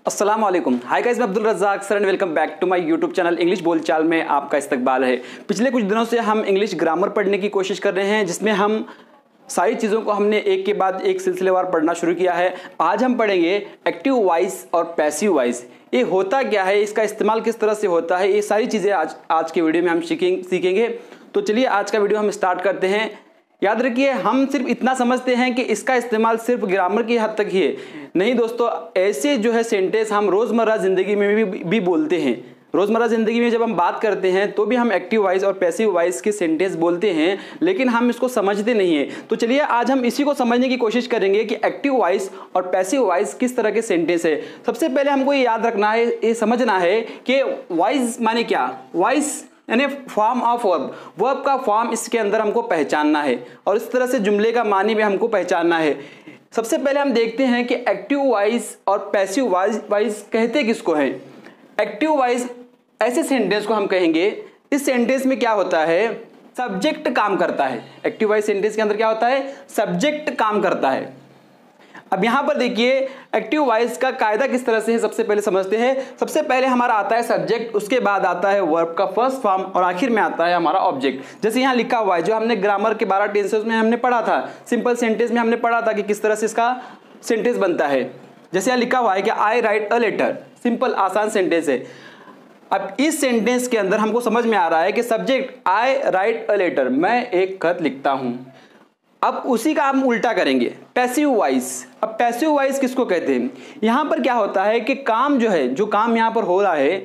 अस्सलाम वालेकुम। Hi guys, मैं Abdul Razaq sir and welcome back to my YouTube channel English बोलचाल में आपका इस्तकबाल है। पिछले कुछ दिनों से हम इंग्लिश ग्रामर पढ़ने की कोशिश कर रहे हैं, जिसमें हम सारी चीज़ों को हमने एक के बाद एक सिलसिलेवार पढ़ना शुरू किया है। आज हम पढ़ेंगे एक्टिव वॉइस और पैसिव वॉइस। ये होता क्या है, इसका इस्तेमाल किस तरह से होता है, ये सारी चीज़ें आज के वीडियो में हम सीखेंगे। तो चलिए आज का वीडियो हम स्टार्ट करते हैं। याद रखिए, हम सिर्फ इतना समझते हैं कि इसका इस्तेमाल सिर्फ ग्रामर की हद तक ही है। नहीं दोस्तों, ऐसे जो है सेंटेंस हम रोज़मर्रा ज़िंदगी में भी बोलते हैं। रोज़मर्रा ज़िंदगी में जब हम बात करते हैं तो भी हम एक्टिव वॉइस और पैसिव वॉइस के सेंटेंस बोलते हैं, लेकिन हम इसको समझते नहीं हैं। तो चलिए आज हम इसी को समझने की कोशिश करेंगे कि एक्टिव वॉइस और पैसिव वॉइस किस तरह के सेंटेंस है। सबसे पहले हमको ये याद रखना है, ये समझना है कि वॉइस माने क्या। वॉइस यानी फॉर्म ऑफ वर्ब, वर्ब का फॉर्म इसके अंदर हमको पहचानना है और इस तरह से जुमले का मानी भी हमको पहचानना है। सबसे पहले हम देखते हैं कि एक्टिव वॉइस और पैसिव वॉइस कहते किसको हैं। एक्टिव वॉइस ऐसे सेंटेंस को हम कहेंगे, इस सेंटेंस में क्या होता है, सब्जेक्ट काम करता है। एक्टिव वॉइस सेंटेंस के अंदर क्या होता है, सब्जेक्ट काम करता है। अब यहां पर देखिए एक्टिव वॉइस का कायदा किस तरह से है, सबसे पहले समझते हैं। सबसे पहले हमारा आता है सब्जेक्ट, उसके बाद आता है वर्ब का फर्स्ट फॉर्म और आखिर में आता है हमारा ऑब्जेक्ट। जैसे यहाँ लिखा हुआ है, जो हमने ग्रामर के 12 टेंसेस में हमने पढ़ा था, सिंपल सेंटेंस में हमने पढ़ा था कि किस तरह से इसका सेंटेंस बनता है। जैसे यहाँ लिखा हुआ है कि आई राइट अ लेटर, सिंपल आसान सेंटेंस है। अब इस सेंटेंस के अंदर हमको समझ में आ रहा है कि subject I write a letter, मैं एक खत लिखता हूं। अब उसी का हम उल्टा करेंगे, पैसिव वॉइस। अब पैसिव वॉइस किसको कहते हैं, यहां पर क्या होता है कि काम जो है, जो काम यहां पर हो रहा है,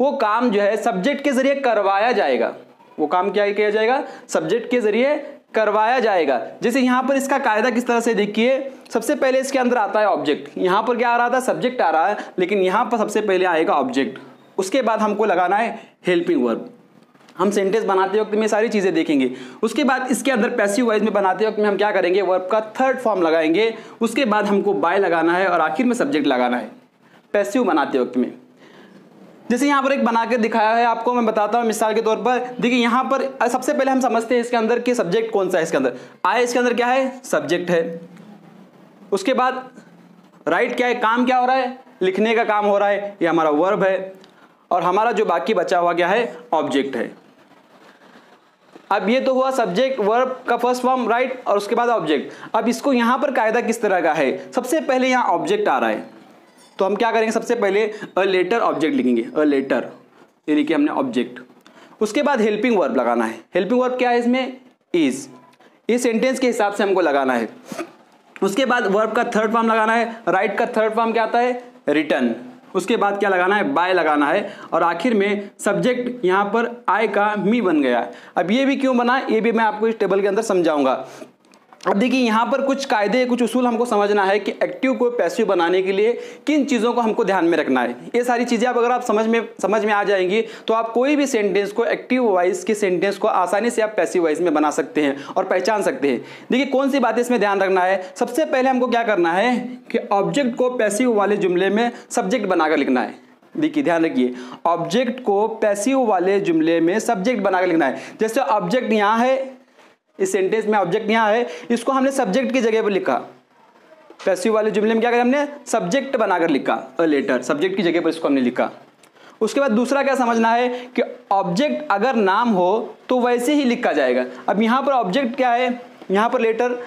वो काम जो है सब्जेक्ट के जरिए करवाया जाएगा। वो काम क्या किया जाएगा, सब्जेक्ट के जरिए करवाया जाएगा। जैसे यहां पर इसका कायदा किस तरह से देखिए, सबसे पहले इसके अंदर आता है ऑब्जेक्ट। यहां पर क्या आ रहा था, सब्जेक्ट आ रहा है, लेकिन यहां पर सबसे पहले आएगा ऑब्जेक्ट। उसके बाद हमको लगाना है हेल्पिंग वर्ब। हम सेंटेंस बनाते वक्त में सारी चीजें देखेंगे। उसके बाद इसके अंदर पैसिव वॉइस में बनाते वक्त में हम क्या करेंगे, वर्ब का थर्ड फॉर्म लगाएंगे। उसके बाद हमको बाय लगाना है और आखिर में सब्जेक्ट लगाना है पैसिव बनाते वक्त में। जैसे यहाँ पर एक बनाकर दिखाया है आपको, मैं बताता हूँ मिसाल के तौर पर। देखिए यहाँ पर सबसे पहले हम समझते हैं इसके अंदर कि सब्जेक्ट कौन सा है। इसके अंदर आय, इसके अंदर क्या है, सब्जेक्ट है। उसके बाद राइट क्या है, काम क्या हो रहा है, लिखने का काम हो रहा है, ये हमारा वर्ब है। और हमारा जो बाकी बचा हुआ क्या है, ऑब्जेक्ट है। अब ये तो हुआ सब्जेक्ट, वर्ब का फर्स्ट फॉर्म राइट और उसके बाद ऑब्जेक्ट। अब इसको यहां पर कायदा किस तरह का है, सबसे पहले यहां ऑब्जेक्ट आ रहा है, तो हम क्या करेंगे, सबसे पहले अ लेटर ऑब्जेक्ट लिखेंगे। अ लेटर ये लिखिए हमने ऑब्जेक्ट। उसके बाद हेल्पिंग वर्ब लगाना है। हेल्पिंग वर्ब क्या है इसमें, इज। इस सेंटेंस के हिसाब से हमको लगाना है। उसके बाद वर्ब का थर्ड फॉर्म लगाना है। राइट का थर्ड फॉर्म क्या आता है, रिटर्न। उसके बाद क्या लगाना है, बाय लगाना है। और आखिर में सब्जेक्ट यहाँ पर आई का मी बन गया। अब ये भी क्यों बना, ये भी मैं आपको इस टेबल के अंदर समझाऊंगा। अब देखिए यहाँ पर कुछ कायदे, कुछ उसूल हमको समझना है कि एक्टिव को पैसिव बनाने के लिए किन चीज़ों को हमको ध्यान में रखना है। ये सारी चीज़ें अब अगर आप समझ में आ जाएंगी तो आप कोई भी सेंटेंस को, एक्टिव वॉइस के सेंटेंस को आसानी से आप पैसिव वॉइस में बना सकते हैं और पहचान सकते हैं। देखिए कौन सी बातें इसमें ध्यान रखना है। सबसे पहले हमको क्या करना है कि ऑब्जेक्ट को पैसिव वाले जुमले में सब्जेक्ट बनाकर लिखना है। देखिए ध्यान रखिए, ऑब्जेक्ट को पैसिव वाले जुमले में सब्जेक्ट बनाकर लिखना है। जैसे ऑब्जेक्ट यहाँ है, इस सेंटेंस में ऑब्जेक्ट यहाँ है, इसको हमने सब्जेक्ट की जगह पर लिखा। पैसिव वाले जुमले में क्या करें, हमने सब्जेक्ट बनाकर लिखा, अ लेटर, सब्जेक्ट की जगह पर इसको हमने लिखा। उसके बाद दूसरा क्या समझना है कि ऑब्जेक्ट अगर नाम हो तो वैसे ही लिखा जाएगा। अब यहाँ पर ऑब्जेक्ट क्या है, यहाँ पर लेटर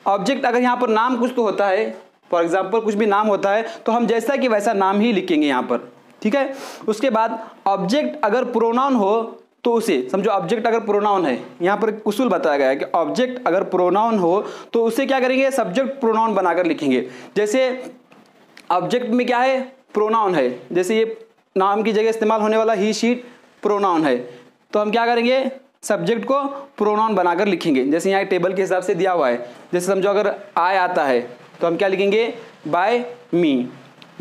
ऑब्जेक्ट, अगर यहाँ पर नाम कुछ तो होता है, फॉर एग्जाम्पल कुछ भी नाम होता है, तो हम जैसा कि वैसा नाम ही लिखेंगे यहाँ पर, ठीक है। उसके बाद ऑब्जेक्ट अगर प्रोनाउन हो तो उसे समझो, ऑब्जेक्ट अगर प्रोनाउन है, यहाँ पर एक उसूल बताया गया है कि ऑब्जेक्ट अगर प्रोनाउन हो तो उसे क्या करेंगे, सब्जेक्ट प्रोनाउन बनाकर लिखेंगे। जैसे ऑब्जेक्ट में क्या है, प्रोनाउन है, जैसे ये नाम की जगह इस्तेमाल होने वाला ही शी प्रोनाउन है, तो हम क्या करेंगे, सब्जेक्ट को प्रोनाउन बनाकर लिखेंगे। जैसे यहाँ टेबल के हिसाब से दिया हुआ है, जैसे समझो अगर आई आता है तो हम क्या लिखेंगे, बाय मी।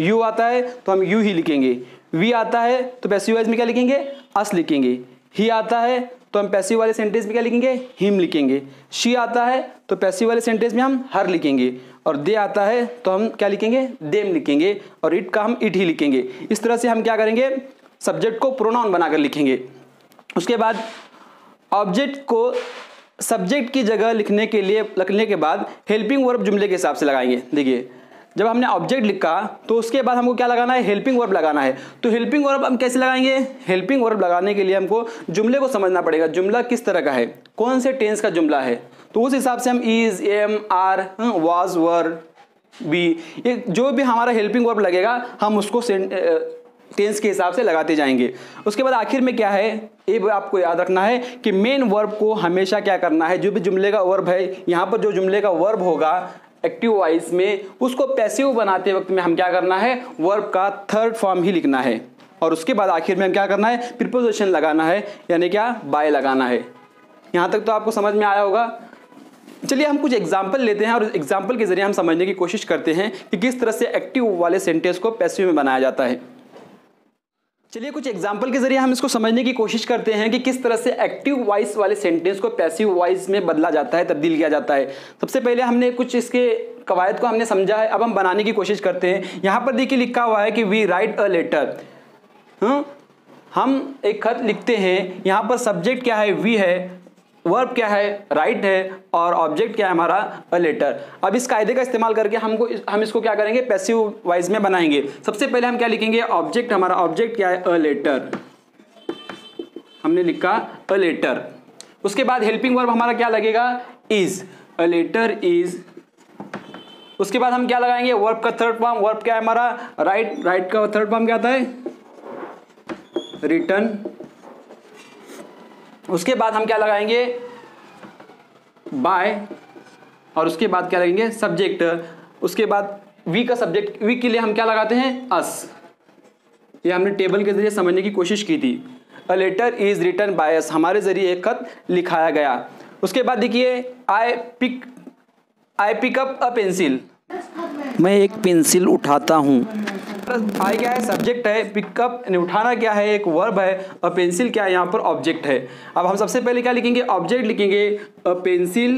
यू आता है तो हम यू ही लिखेंगे। वी आता है तो पैसिव वॉइस में क्या लिखेंगे, अस लिखेंगे। ही आता है तो हम पैसिव वाले सेंटेंस में क्या लिखेंगे, हिम लिखेंगे। शी आता है तो पैसिव वाले सेंटेंस में हम हर लिखेंगे। और दे आता है तो हम क्या लिखेंगे, देम लिखेंगे। और इट का हम इट ही लिखेंगे। इस तरह से हम क्या करेंगे, सब्जेक्ट को प्रोनाउन बनाकर लिखेंगे। उसके बाद ऑब्जेक्ट को सब्जेक्ट की जगह लिखने के बाद हेल्पिंग वर्ब जुमले के हिसाब से लगाएंगे। देखिए जब हमने ऑब्जेक्ट लिखा तो उसके बाद हमको क्या लगाना है, हेल्पिंग वर्ब लगाना है। तो हेल्पिंग वर्ब हम कैसे लगाएंगे, हेल्पिंग वर्ब लगाने के लिए हमको जुमले को समझना पड़ेगा, जुमला किस तरह का है, कौन से टेंस का जुमला है। तो उस हिसाब से हम is, am, are, was, were, be, ये जो भी हमारा हेल्पिंग वर्ब लगेगा हम उसको टेंस के हिसाब से लगाते जाएंगे। उसके बाद आखिर में क्या है, ये आपको याद रखना है कि मेन वर्ब को हमेशा क्या करना है, जो भी जुमले का वर्ब है, यहाँ पर जो जुमले का वर्ब होगा एक्टिव वॉइस में, उसको पैसिव बनाते वक्त में हम क्या करना है, वर्ब का थर्ड फॉर्म ही लिखना है। और उसके बाद आखिर में हम क्या करना है, प्रीपोजिशन लगाना है, यानी क्या, बाय लगाना है। यहाँ तक तो आपको समझ में आया होगा। चलिए हम कुछ एग्जाम्पल लेते हैं और एग्जाम्पल के जरिए हम समझने की कोशिश करते हैं कि किस तरह से एक्टिव वाले सेंटेंस को पैसिव में बनाया जाता है। चलिए कुछ एग्जाम्पल के जरिए हम इसको समझने की कोशिश करते हैं कि किस तरह से एक्टिव वॉइस वाले सेंटेंस को पैसिव वॉइस में बदला जाता है, तब्दील किया जाता है। सबसे पहले हमने कुछ इसके कवायद को हमने समझा है, अब हम बनाने की कोशिश करते हैं। यहाँ पर देखिए लिखा हुआ है कि वी राइट अ लेटर, हम एक खत लिखते हैं। यहाँ पर सब्जेक्ट क्या है, वी है, वर्ब क्या है, राइट है, और ऑब्जेक्ट क्या है हमारा, अ लेटर। अब इस कायदे का इस्तेमाल करके हम इसको क्या करेंगे, पैसिव वॉइस में बनाएंगे। सबसे पहले हम क्या लिखेंगे, ऑब्जेक्ट, हमारा ऑब्जेक्ट क्या है, अ लेटर, हमने लिखा अ लेटर। उसके बाद हेल्पिंग वर्ब हमारा क्या लगेगा, इज, अ लेटर इज। उसके बाद हम क्या लगाएंगे, वर्ब का थर्ड फॉर्म, वर्ब क्या है हमारा, राइट, राइट का थर्ड फॉर्म क्या आता है, रिटन। उसके बाद हम क्या लगाएंगे, बाय, और उसके बाद क्या लगेंगे, सब्जेक्ट। उसके बाद वी का सब्जेक्ट, वी के लिए हम क्या लगाते हैं, अस। ये हमने टेबल के जरिए समझने की कोशिश की थी। A letter is written by us, हमारे जरिए एक खत लिखाया गया। उसके बाद देखिए I pick up a pencil, मैं एक पेंसिल उठाता हूँ। आई क्या है, सब्जेक्ट है, पिकअप उठाना क्या है, एक वर्ब है, और पेंसिल क्या है, यहाँ पर ऑब्जेक्ट है। अब हम सबसे पहले क्या लिखेंगे, ऑब्जेक्ट लिखेंगे, अ पेंसिल,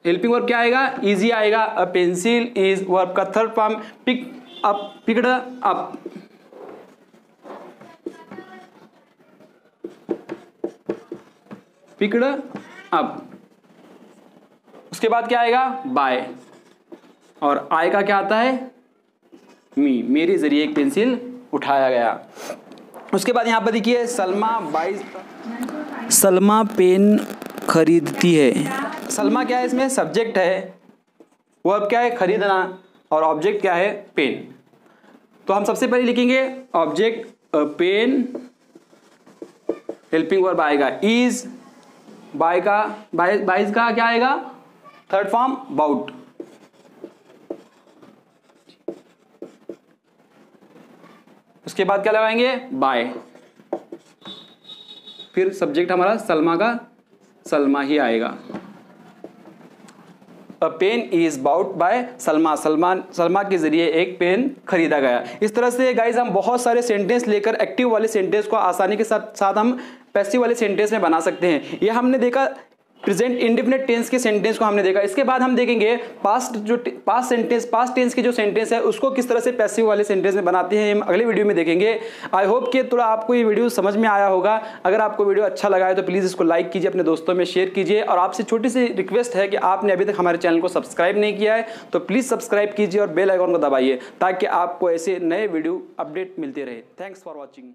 हेल्पिंग वर्ब क्या आएगा, इजी आएगा, अ पेंसिल इज, वर्ब का third form pick up, picked up, picked up. उसके बाद क्या आएगा, बाय, और आई का क्या आता है, मी, मेरे जरिए एक पेंसिल उठाया गया। उसके बाद यहाँ पर देखिए सलमा पेन खरीदती है। सलमा क्या है, इसमें सब्जेक्ट है, वर्ब क्या है, खरीदना, और ऑब्जेक्ट क्या है, पेन। तो हम सबसे पहले लिखेंगे ऑब्जेक्ट पेन, हेल्पिंग वर्ब आएगा इज, बाय का क्या आएगा, थर्ड फॉर्म बाउट। उसके बाद क्या लगाएंगे, बाय, फिर सब्जेक्ट हमारा सलमा का सलमा ही आएगा। A pen is bought by Salma, Salma के जरिए एक पेन खरीदा गया। इस तरह से गाइज हम बहुत सारे सेंटेंस लेकर एक्टिव वाले सेंटेंस को आसानी के साथ हम पैसिव वाले सेंटेंस में बना सकते हैं। ये हमने देखा प्रेजेंट इंडेफिनिट टेंस के सेंटेंस को हमने देखा। इसके बाद हम देखेंगे पास्ट टेंस के जो सेंटेंस है उसको किस तरह से पैसिव वाले सेंटेंस में बनाते हैं, हम अगले वीडियो में देखेंगे। आई होप कि थोड़ा आपको ये वीडियो समझ में आया होगा। अगर आपको वीडियो अच्छा लगा है तो प्लीज़ इसको लाइक कीजिए, अपने दोस्तों में शेयर कीजिए, और आपसे छोटी सी रिक्वेस्ट है कि आपने अभी तक हमारे चैनल को सब्सक्राइब नहीं किया है तो प्लीज़ सब्सक्राइब कीजिए और बेल आइकन को दबाइए ताकि आपको ऐसे नए वीडियो अपडेट मिलते रहे। Thanks for watching.